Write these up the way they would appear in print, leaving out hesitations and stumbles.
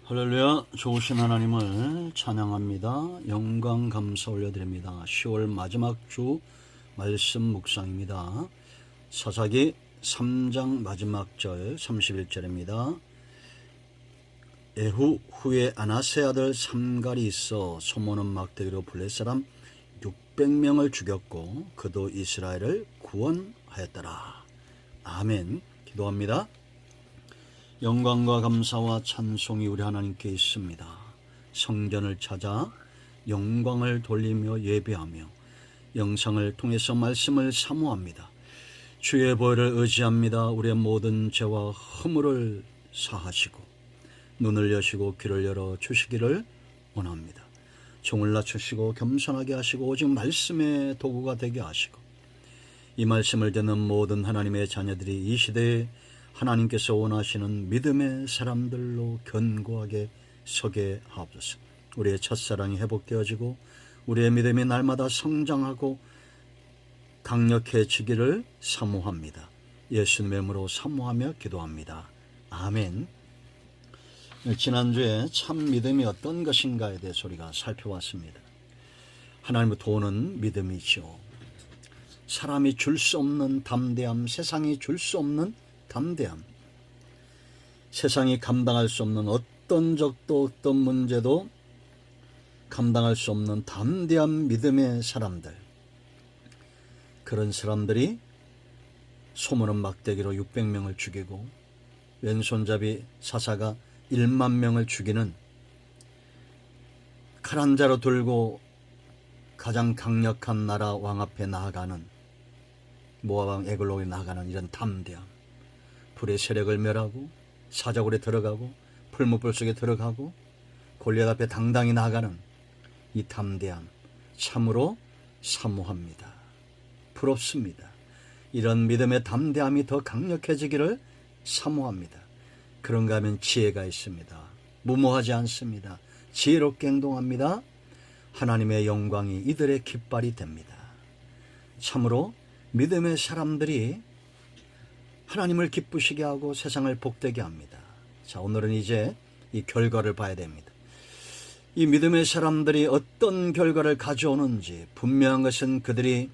할렐루야. 좋으신 하나님을 찬양합니다. 영광 감사 올려드립니다. 10월 마지막 주 말씀 묵상입니다. 사사기 3장 마지막 절 31절입니다. 에후 후에 아나세 아들 삼갈이 있어 소모는 막대기로 블렛 사람 600명을 죽였고 그도 이스라엘을 구원하였더라. 아멘. 기도합니다. 영광과 감사와 찬송이 우리 하나님께 있습니다. 성전을 찾아 영광을 돌리며 예배하며 영상을 통해서 말씀을 사모합니다. 주의 보혈을 의지합니다. 우리의 모든 죄와 허물을 사하시고 눈을 여시고 귀를 열어 주시기를 원합니다. 종을 낮추시고 겸손하게 하시고 오직 말씀의 도구가 되게 하시고 이 말씀을 듣는 모든 하나님의 자녀들이 이 시대에 하나님께서 원하시는 믿음의 사람들로 견고하게 서게 하옵소서. 우리의 첫사랑이 회복되어지고 우리의 믿음이 날마다 성장하고 강력해지기를 사모합니다. 예수님의 이름으로 사모하며 기도합니다. 아멘. 지난주에 참 믿음이 어떤 것인가에 대해서 우리가 살펴봤습니다. 하나님부터 오는 믿음이죠. 사람이 줄 수 없는 담대함, 세상이 줄 수 없는 담대함, 세상이 감당할 수 없는 어떤 적도 어떤 문제도 감당할 수 없는 담대한 믿음의 사람들, 그런 사람들이 소모는 막대기로 600명을 죽이고 왼손잡이 사사가 1만 명을 죽이는 칼 한 자로 들고 가장 강력한 나라 왕 앞에 나아가는 모압 왕 에글론에 나아가는 이런 담대함, 불의 세력을 멸하고 사자굴에 들어가고 풀무불 속에 들어가고 골리앗 앞에 당당히 나가는 이 담대함 참으로 사모합니다. 부럽습니다. 이런 믿음의 담대함이 더 강력해지기를 사모합니다. 그런가 하면 지혜가 있습니다. 무모하지 않습니다. 지혜롭게 행동합니다. 하나님의 영광이 이들의 깃발이 됩니다. 참으로 믿음의 사람들이 하나님을 기쁘시게 하고 세상을 복되게 합니다. 자, 오늘은 이제 이 결과를 봐야 됩니다. 이 믿음의 사람들이 어떤 결과를 가져오는지 분명한 것은 그들이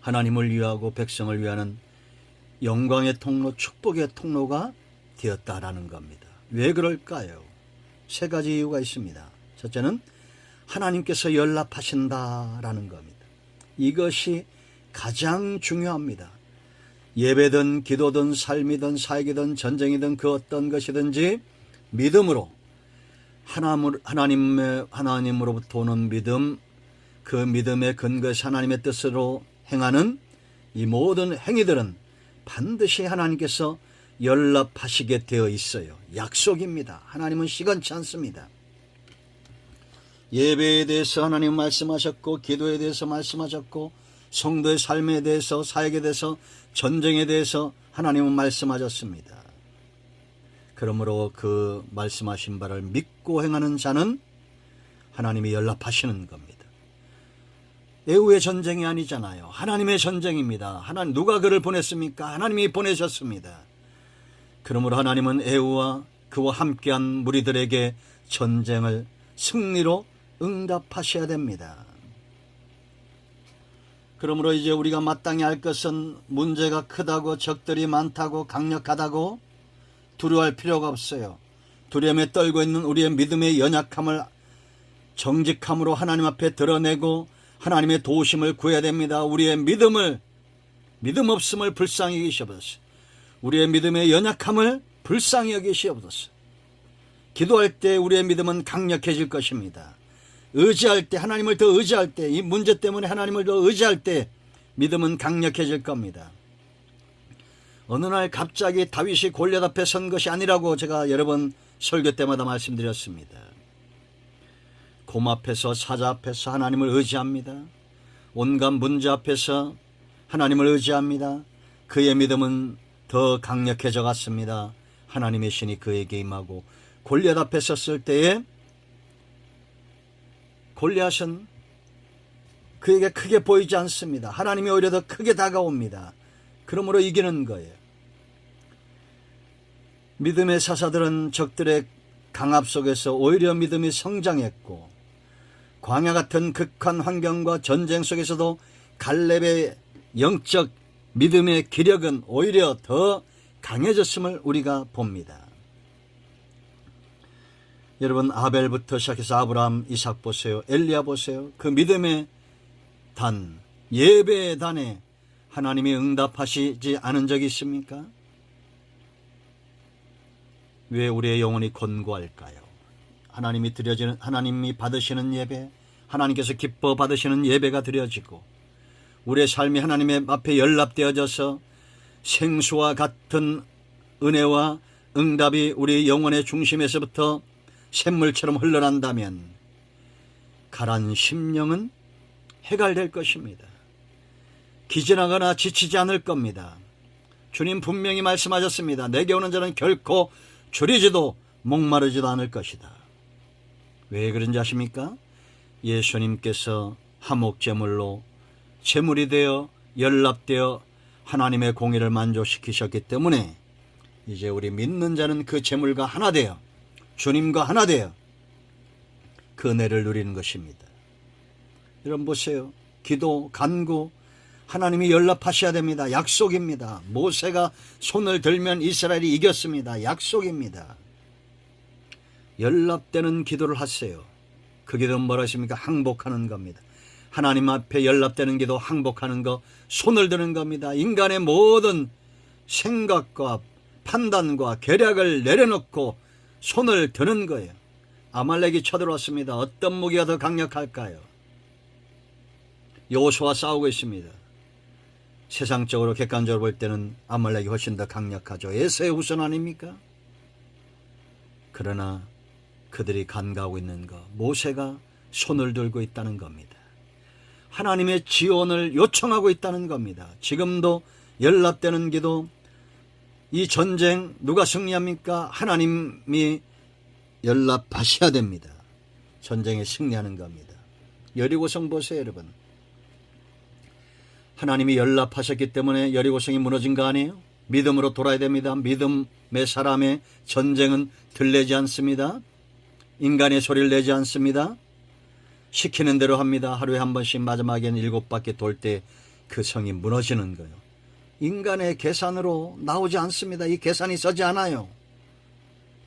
하나님을 위하고 백성을 위하는 영광의 통로, 축복의 통로가 되었다라는 겁니다. 왜 그럴까요? 세 가지 이유가 있습니다. 첫째는 하나님께서 연락하신다라는 겁니다. 이것이 가장 중요합니다. 예배든 기도든 삶이든 사역이든 전쟁이든 그 어떤 것이든지 믿음으로 하나님으로부터 오는 믿음, 그 믿음의 근거에서 하나님의 뜻으로 행하는 이 모든 행위들은 반드시 하나님께서 연락하시게 되어 있어요. 약속입니다. 하나님은 시간치 않습니다. 예배에 대해서 하나님 말씀하셨고 기도에 대해서 말씀하셨고 성도의 삶에 대해서 사역에 대해서 전쟁에 대해서 하나님은 말씀하셨습니다. 그러므로 그 말씀하신 바를 믿고 행하는 자는 하나님이 연락하시는 겁니다. 에후의 전쟁이 아니잖아요. 하나님의 전쟁입니다. 하나님 누가 그를 보냈습니까? 하나님이 보내셨습니다. 그러므로 하나님은 에후와 그와 함께한 무리들에게 전쟁을 승리로 응답하셔야 됩니다. 그러므로 이제 우리가 마땅히 알 것은 문제가 크다고 적들이 많다고 강력하다고 두려워할 필요가 없어요. 두려움에 떨고 있는 우리의 믿음의 연약함을 정직함으로 하나님 앞에 드러내고 하나님의 도우심을 구해야 됩니다. 우리의 믿음 없음을 불쌍히 여기시옵소서. 우리의 믿음의 연약함을 불쌍히 여기시옵소서. 기도할 때 우리의 믿음은 강력해질 것입니다. 의지할 때, 하나님을 더 의지할 때, 이 문제 때문에 하나님을 더 의지할 때 믿음은 강력해질 겁니다. 어느 날 갑자기 다윗이 골리앗 앞에 선 것이 아니라고 제가 여러 번 설교 때마다 말씀드렸습니다. 곰 앞에서 사자 앞에서 하나님을 의지합니다. 온갖 문제 앞에서 하나님을 의지합니다. 그의 믿음은 더 강력해져 갔습니다. 하나님의 신이 그에게 임하고 골리앗 앞에 섰을 때에 골리앗은 그에게 크게 보이지 않습니다. 하나님이 오히려 더 크게 다가옵니다. 그러므로 이기는 거예요. 믿음의 사사들은 적들의 강압 속에서 오히려 믿음이 성장했고, 광야 같은 극한 환경과 전쟁 속에서도 갈렙의 영적 믿음의 기력은 오히려 더 강해졌음을 우리가 봅니다. 여러분, 아벨부터 시작해서 아브라함, 이삭 보세요. 엘리야 보세요. 그 믿음의 단, 예배의 단에 하나님이 응답하시지 않은 적이 있습니까? 왜 우리의 영혼이 곤고할까요? 하나님이 받으시는 예배, 하나님께서 기뻐 받으시는 예배가 드려지고, 우리의 삶이 하나님의 앞에 연락되어져서 생수와 같은 은혜와 응답이 우리 영혼의 중심에서부터 샘물처럼 흘러난다면 가란 심령은 해갈될 것입니다. 기진하거나 지치지 않을 겁니다. 주님 분명히 말씀하셨습니다. 내게 오는 자는 결코 줄이지도 목마르지도 않을 것이다. 왜 그런지 아십니까? 예수님께서 화목제물로 제물이 되어 연락되어 하나님의 공의를 만족시키셨기 때문에 이제 우리 믿는 자는 그 제물과 하나 되어 주님과 하나 되어 그 은혜를 누리는 것입니다. 여러분 보세요. 기도, 간구, 하나님이 연락하셔야 됩니다. 약속입니다. 모세가 손을 들면 이스라엘이 이겼습니다. 약속입니다. 연락되는 기도를 하세요. 그 기도는 뭐라 하십니까? 항복하는 겁니다. 하나님 앞에 연락되는 기도, 항복하는 거, 손을 드는 겁니다. 인간의 모든 생각과 판단과 계략을 내려놓고 손을 드는 거예요. 아말렉이 쳐들어왔습니다. 어떤 무기가 더 강력할까요? 여호수아와 싸우고 있습니다. 세상적으로 객관적으로 볼 때는 아말렉이 훨씬 더 강력하죠. 에서의 후손 아닙니까? 그러나 그들이 간과하고 있는 것, 모세가 손을 들고 있다는 겁니다. 하나님의 지원을 요청하고 있다는 겁니다. 지금도 연락되는 기도, 이 전쟁 누가 승리합니까? 하나님이 연락하셔야 됩니다. 전쟁에 승리하는 겁니다. 여리고성 보세요, 여러분. 하나님이 연락하셨기 때문에 여리고성이 무너진 거 아니에요? 믿음으로 돌아야 됩니다. 믿음의 사람의 전쟁은 들리지 않습니다. 인간의 소리를 내지 않습니다. 시키는 대로 합니다. 하루에 한 번씩 마지막에는 7바퀴 돌 때 그 성이 무너지는 거예요. 인간의 계산으로 나오지 않습니다. 이 계산이 서지 않아요.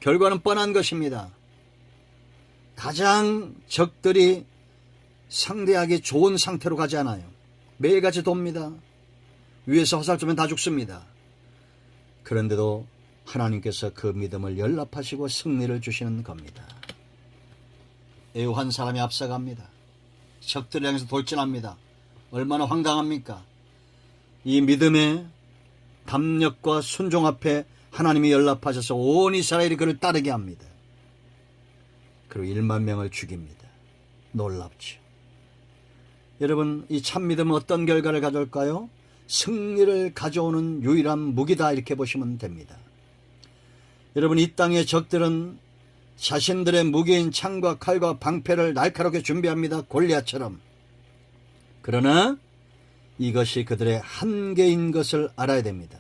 결과는 뻔한 것입니다. 가장 적들이 상대하기 좋은 상태로 가지 않아요. 매일같이 돕니다. 위에서 화살 쏘면 다 죽습니다. 그런데도 하나님께서 그 믿음을 연락하시고 승리를 주시는 겁니다. 애호한 사람이 앞서갑니다. 적들을 향해서 돌진합니다. 얼마나 황당합니까? 이 믿음의 담력과 순종 앞에 하나님이 연락하셔서 온 이스라엘이 그를 따르게 합니다. 그리고 1만 명을 죽입니다. 놀랍죠. 여러분, 이 참 믿음은 어떤 결과를 가져올까요? 승리를 가져오는 유일한 무기다, 이렇게 보시면 됩니다. 여러분, 이 땅의 적들은 자신들의 무기인 창과 칼과 방패를 날카롭게 준비합니다. 골리앗처럼. 그러나 이것이 그들의 한계인 것을 알아야 됩니다.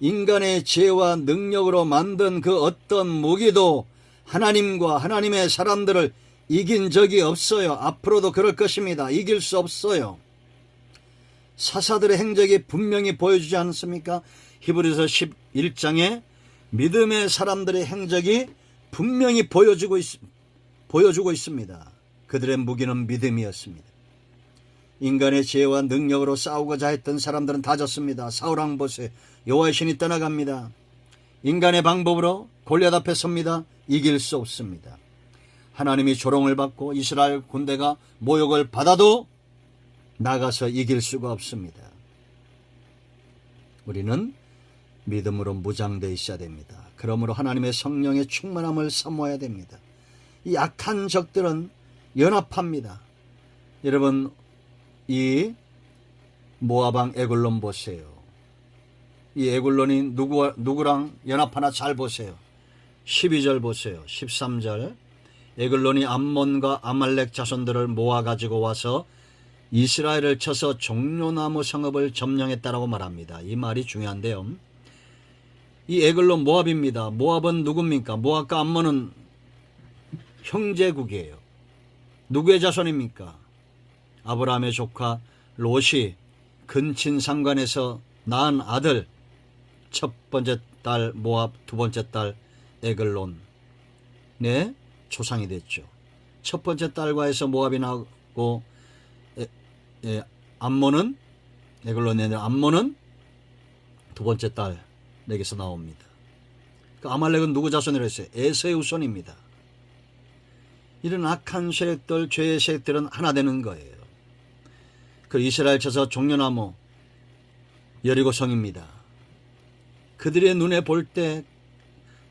인간의 지혜와 능력으로 만든 그 어떤 무기도 하나님과 하나님의 사람들을 이긴 적이 없어요. 앞으로도 그럴 것입니다. 이길 수 없어요. 사사들의 행적이 분명히 보여주지 않습니까? 히브리서 11장에 믿음의 사람들의 행적이 분명히 보여주고 있습니다. 그들의 무기는 믿음이었습니다. 인간의 지혜와 능력으로 싸우고자 했던 사람들은 다 졌습니다. 사울왕 보세요. 여호와의 신이 떠나갑니다. 인간의 방법으로 골리앗 앞에 섭니다. 이길 수 없습니다. 하나님이 조롱을 받고 이스라엘 군대가 모욕을 받아도 나가서 이길 수가 없습니다. 우리는 믿음으로 무장되어 있어야 됩니다. 그러므로 하나님의 성령의 충만함을 사모해야 됩니다. 이 악한 적들은 연합합니다. 여러분, 이 모압왕 에글론 보세요. 이 에글론이 누구랑 연합하나 잘 보세요. 12절 보세요. 13절. 에글론이 암몬과 아말렉 자손들을 모아가지고 와서 이스라엘을 쳐서 종려나무 성읍을 점령했다라고 말합니다. 이 말이 중요한데요. 이 에글론 모압입니다. 모압은 누굽니까? 모압과 암몬은 형제국이에요. 누구의 자손입니까? 아브라함의 조카 롯이 근친 상관에서 낳은 아들, 첫 번째 딸 모압, 두 번째 딸 에글론의 조상이 됐죠. 첫 번째 딸과 해서 모압이 나고 암몬은, 에글론의 암몬은 두 번째 딸에게서 나옵니다. 그 아말렉은 누구 자손이라고 했어요? 에서의 후손입니다. 이런 악한 세력들, 죄의 세력들은 하나 되는 거예요. 그 이스라엘 쳐서 종려나무 여리고성입니다. 그들의 눈에 볼 때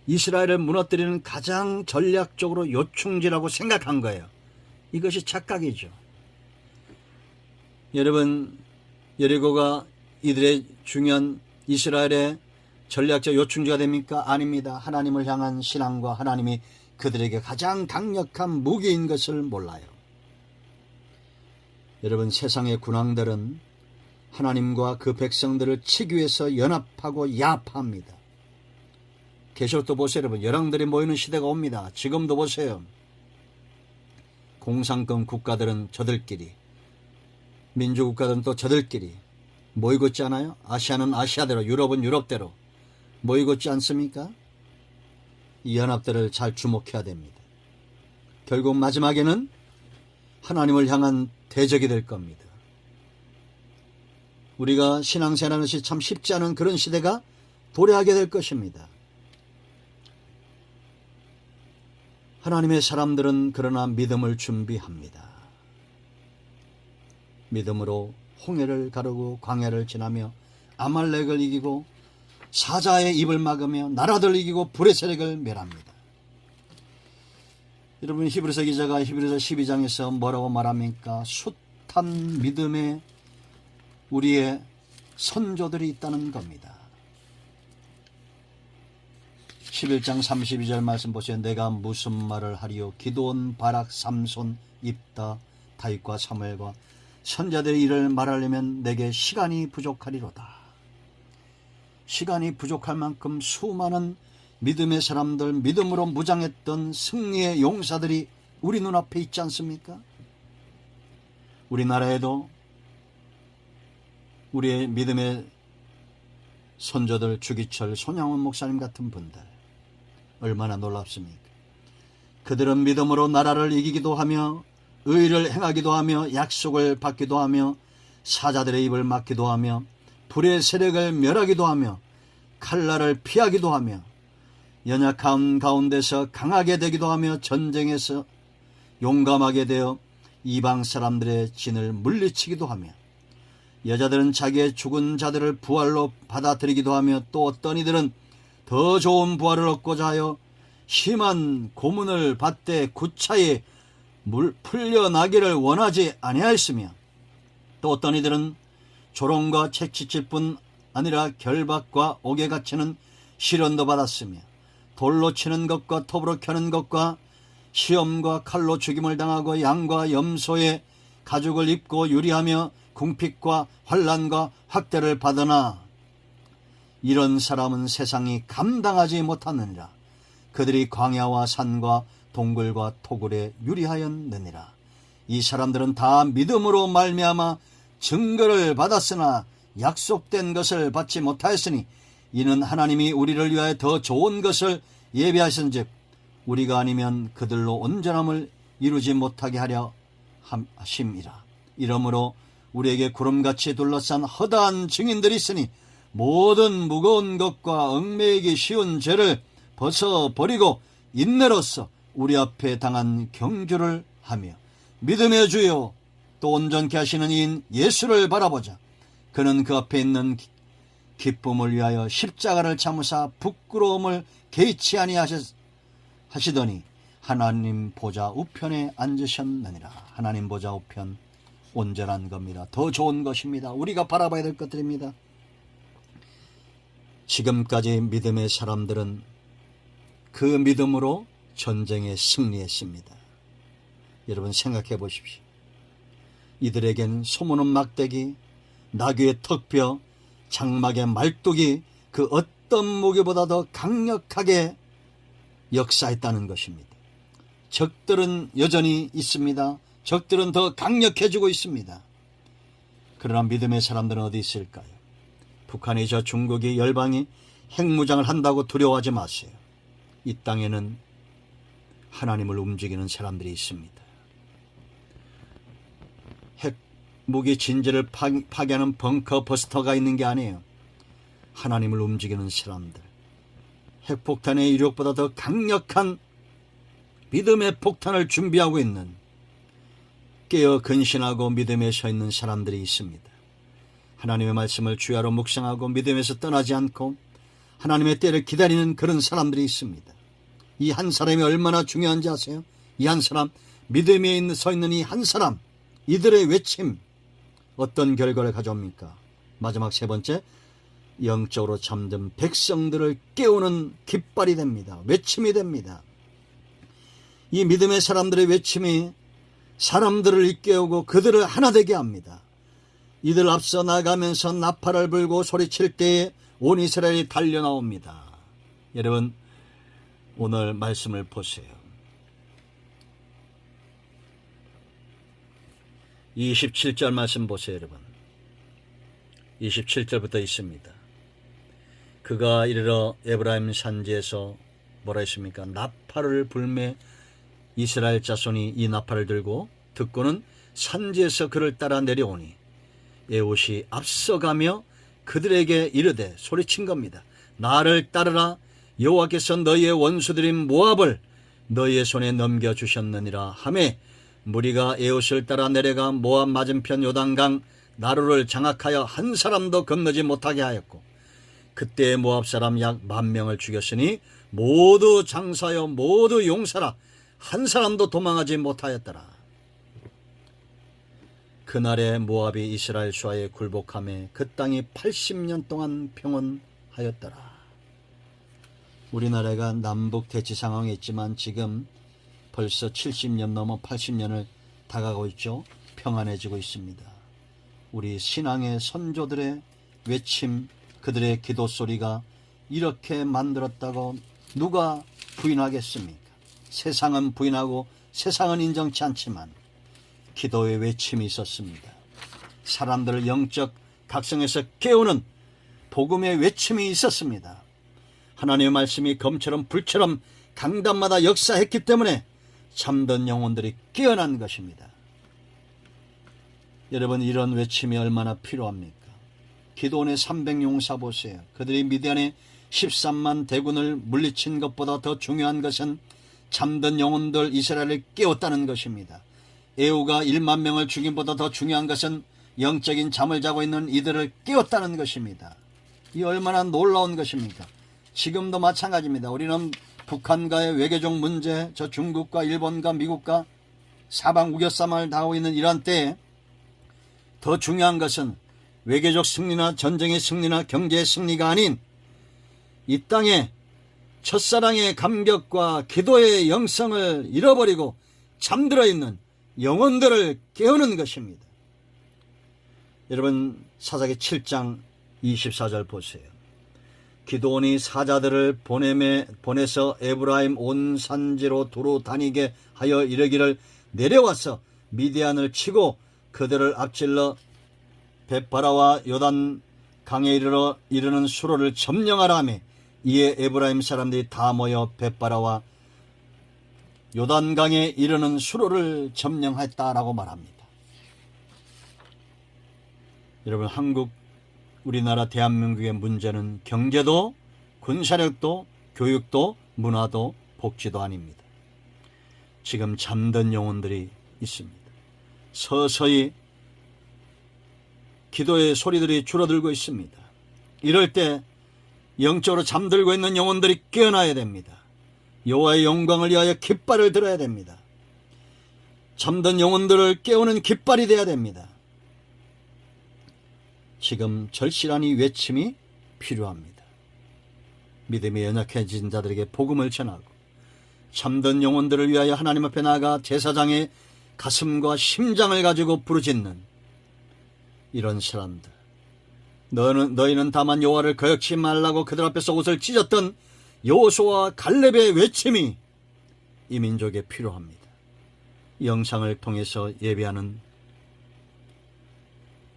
이스라엘을 무너뜨리는 가장 전략적으로 요충지라고 생각한 거예요. 이것이 착각이죠. 여러분, 여리고가 이들의 중요한 이스라엘의 전략적 요충지가 됩니까? 아닙니다. 하나님을 향한 신앙과 하나님이 그들에게 가장 강력한 무기인 것을 몰라요. 여러분, 세상의 군왕들은 하나님과 그 백성들을 치기 위해서 연합하고 야합합니다. 계시록도 보세요. 여러분, 열왕들이 모이는 시대가 옵니다. 지금도 보세요. 공산권 국가들은 저들끼리, 민주국가들은 또 저들끼리 모이고 있지 않아요? 아시아는 아시아대로, 유럽은 유럽대로 모이고 있지 않습니까? 이 연합들을 잘 주목해야 됩니다. 결국 마지막에는 하나님을 향한 대적이 될 겁니다. 우리가 신앙생활하는 것이 참 쉽지 않은 그런 시대가 도래하게 될 것입니다. 하나님의 사람들은 그러나 믿음을 준비합니다. 믿음으로 홍해를 가르고 광야를 지나며 아말렉을 이기고 사자의 입을 막으며 나라들을 이기고 불의 세력을 멸합니다. 여러분, 히브리서 기자가 히브리서 12장에서 뭐라고 말합니까? 숱한 믿음에 우리의 선조들이 있다는 겁니다. 11장 32절 말씀 보세요. 내가 무슨 말을 하리요? 기드온, 바락, 삼손, 입다, 다윗과 사무엘과 선자들의 일을 말하려면 내게 시간이 부족하리로다. 시간이 부족할 만큼 수많은 믿음의 사람들, 믿음으로 무장했던 승리의 용사들이 우리 눈앞에 있지 않습니까? 우리나라에도 우리의 믿음의 선조들, 주기철, 손양원 목사님 같은 분들 얼마나 놀랍습니까? 그들은 믿음으로 나라를 이기기도 하며 의를 행하기도 하며 약속을 받기도 하며 사자들의 입을 막기도 하며 불의 세력을 멸하기도 하며 칼날을 피하기도 하며 연약한 가운데서 강하게 되기도 하며 전쟁에서 용감하게 되어 이방 사람들의 진을 물리치기도 하며 여자들은 자기의 죽은 자들을 부활로 받아들이기도 하며 또 어떤 이들은 더 좋은 부활을 얻고자 하여 심한 고문을 받되 구차히 풀려나기를 원하지 아니하였으며 또 어떤 이들은 조롱과 채찍질 뿐 아니라 결박과 옥에 갇히는 시련도 받았으며 돌로 치는 것과 톱으로 켜는 것과 시험과 칼로 죽임을 당하고 양과 염소의 가죽을 입고 유리하며 궁핍과 환난과 학대를 받으나 이런 사람은 세상이 감당하지 못하느니라. 그들이 광야와 산과 동굴과 토굴에 유리하였느니라. 이 사람들은 다 믿음으로 말미암아 증거를 받았으나 약속된 것을 받지 못하였으니 이는 하나님이 우리를 위하여 더 좋은 것을 예비하신즉 우리가 아니면 그들로 온전함을 이루지 못하게 하려 하심이라. 이러므로 우리에게 구름같이 둘러싼 허다한 증인들이 있으니 모든 무거운 것과 얽매이기 쉬운 죄를 벗어버리고 인내로써 우리 앞에 당한 경주를 하며 믿음의 주요 또 온전케 하시는 이인 예수를 바라보자. 그는 그 앞에 있는 기쁨을 위하여 십자가를 참으사 부끄러움을 개의치 아니하시더니 하나님 보좌 우편에 앉으셨느니라. 하나님 보좌 우편, 온전한 겁니다. 더 좋은 것입니다. 우리가 바라봐야 될 것들입니다. 지금까지 믿음의 사람들은 그 믿음으로 전쟁에 승리했습니다. 여러분 생각해 보십시오. 이들에겐 소문은 막대기, 나귀의 턱뼈, 장막의 말뚝이 그 어떤 무기보다 더 강력하게 역사했다는 것입니다. 적들은 여전히 있습니다. 적들은 더 강력해지고 있습니다. 그러나 믿음의 사람들은 어디 있을까요? 북한이 저 중국이 열방이 핵무장을 한다고 두려워하지 마세요. 이 땅에는 하나님을 움직이는 사람들이 있습니다. 핵무기 진지를 파괴하는 벙커 버스터가 있는 게 아니에요. 하나님을 움직이는 사람들. 핵폭탄의 위력보다 더 강력한 믿음의 폭탄을 준비하고 있는, 깨어 근신하고 믿음에 서 있는 사람들이 있습니다. 하나님의 말씀을 주야로 묵상하고 믿음에서 떠나지 않고 하나님의 때를 기다리는 그런 사람들이 있습니다. 이 한 사람이 얼마나 중요한지 아세요? 이 한 사람, 믿음에 서 있는 이 한 사람, 이들의 외침, 어떤 결과를 가져옵니까? 마지막 세 번째, 영적으로 잠든 백성들을 깨우는 깃발이 됩니다. 외침이 됩니다. 이 믿음의 사람들의 외침이 사람들을 일깨우고 그들을 하나 되게 합니다. 이들 앞서 나가면서 나팔을 불고 소리칠 때에 온 이스라엘이 달려나옵니다. 여러분, 오늘 말씀을 보세요. 27절 말씀 보세요, 여러분. 27절부터 있습니다. 그가 이르러 에브라임 산지에서 뭐라 했습니까? 나팔을 불매 이스라엘 자손이 이 나팔을 들고 듣고는 산지에서 그를 따라 내려오니 에봇이 앞서가며 그들에게 이르되, 소리친 겁니다. 나를 따르라. 여호와께서 너희의 원수들인 모압을 너희의 손에 넘겨주셨느니라 하매, 무리가 에봇을 따라 내려가 모압 맞은편 요단강 나루를 장악하여 한 사람도 건너지 못하게 하였고, 그때 모압 사람 약 10,000명을 죽였으니 모두 장사하여 모두 용사라. 한 사람도 도망하지 못하였더라. 그날에 모압이 이스라엘 수하에 굴복하며 그 땅이 80년 동안 평온하였더라. 우리나라가 남북 대치 상황에 있지만 지금 벌써 70년 넘어 80년을 다가가고 있죠. 평안해지고 있습니다. 우리 신앙의 선조들의 외침, 그들의 기도 소리가 이렇게 만들었다고 누가 부인하겠습니까? 세상은 부인하고 세상은 인정치 않지만 기도의 외침이 있었습니다. 사람들을 영적 각성에서 깨우는 복음의 외침이 있었습니다. 하나님의 말씀이 검처럼 불처럼 강단마다 역사했기 때문에 참된 영혼들이 깨어난 것입니다. 여러분, 이런 외침이 얼마나 필요합니까? 기도원의 300용사 보세요. 그들이 미디안의 13만 대군을 물리친 것보다 더 중요한 것은 잠든 영혼들 이스라엘을 깨웠다는 것입니다. 에후가 1만 명을 죽임보다 더 중요한 것은 영적인 잠을 자고 있는 이들을 깨웠다는 것입니다. 이 얼마나 놀라운 것입니까? 지금도 마찬가지입니다. 우리는 북한과의 외교적 문제, 저 중국과 일본과 미국과 사방 우겨싸움을 당하고 있는 이러한 때에 더 중요한 것은 외교적 승리나 전쟁의 승리나 경제의 승리가 아닌 이 땅에 첫사랑의 감격과 기도의 영성을 잃어버리고 잠들어 있는 영혼들을 깨우는 것입니다. 여러분, 사사기 7장 24절 보세요. 기드온이 사자들을 보내서 에브라임 온 산지로 두루 다니게 하여 이르기를, 내려와서 미디안을 치고 그들을 앞질러 벳바라와 요단 강에 이르는 수로를 점령하라 하며, 이에 에브라임 사람들이 다 모여 벳바라와 요단강에 이르는 수로를 점령했다라고 말합니다. 여러분, 우리나라 대한민국의 문제는 경제도 군사력도 교육도 문화도 복지도 아닙니다. 지금 잠든 영혼들이 있습니다. 서서히 기도의 소리들이 줄어들고 있습니다. 이럴 때 영적으로 잠들고 있는 영혼들이 깨어나야 됩니다. 여호와의 영광을 위하여 깃발을 들어야 됩니다. 잠든 영혼들을 깨우는 깃발이 되어야 됩니다. 지금 절실한 이 외침이 필요합니다. 믿음이 연약해진 자들에게 복음을 전하고 잠든 영혼들을 위하여 하나님 앞에 나아가 제사장의 가슴과 심장을 가지고 부르짖는 이런 사람들. 너희는 다만 여호와를 거역치 말라고 그들 앞에서 옷을 찢었던 여호수아와 갈렙의 외침이 이 민족에 필요합니다. 이 영상을 통해서 예배하는,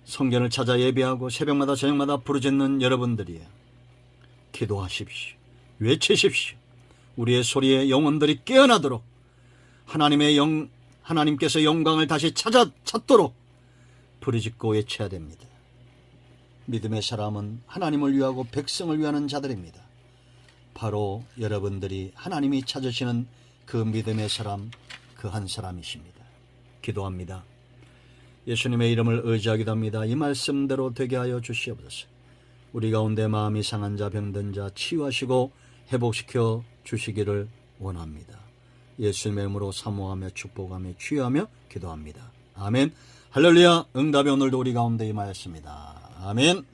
성전을 찾아 예배하고 새벽마다 저녁마다 부르짖는 여러분들이여, 기도하십시오. 외치십시오. 우리의 소리에 영혼들이 깨어나도록, 하나님께서 영광을 다시 찾도록 부르짖고 외쳐야 됩니다. 믿음의 사람은 하나님을 위하고 백성을 위하는 자들입니다. 바로 여러분들이 하나님이 찾으시는 그 믿음의 사람, 그 한 사람이십니다. 기도합니다. 예수님의 이름을 의지하기도 합니다. 이 말씀대로 되게 하여 주시옵소서. 우리 가운데 마음이 상한 자, 병든 자 치유하시고 회복시켜 주시기를 원합니다. 예수님의 이름으로 사모하며 축복하며 치유하며 기도합니다. 아멘. 할렐루야. 응답이 오늘도 우리 가운데 임하였습니다. 아멘.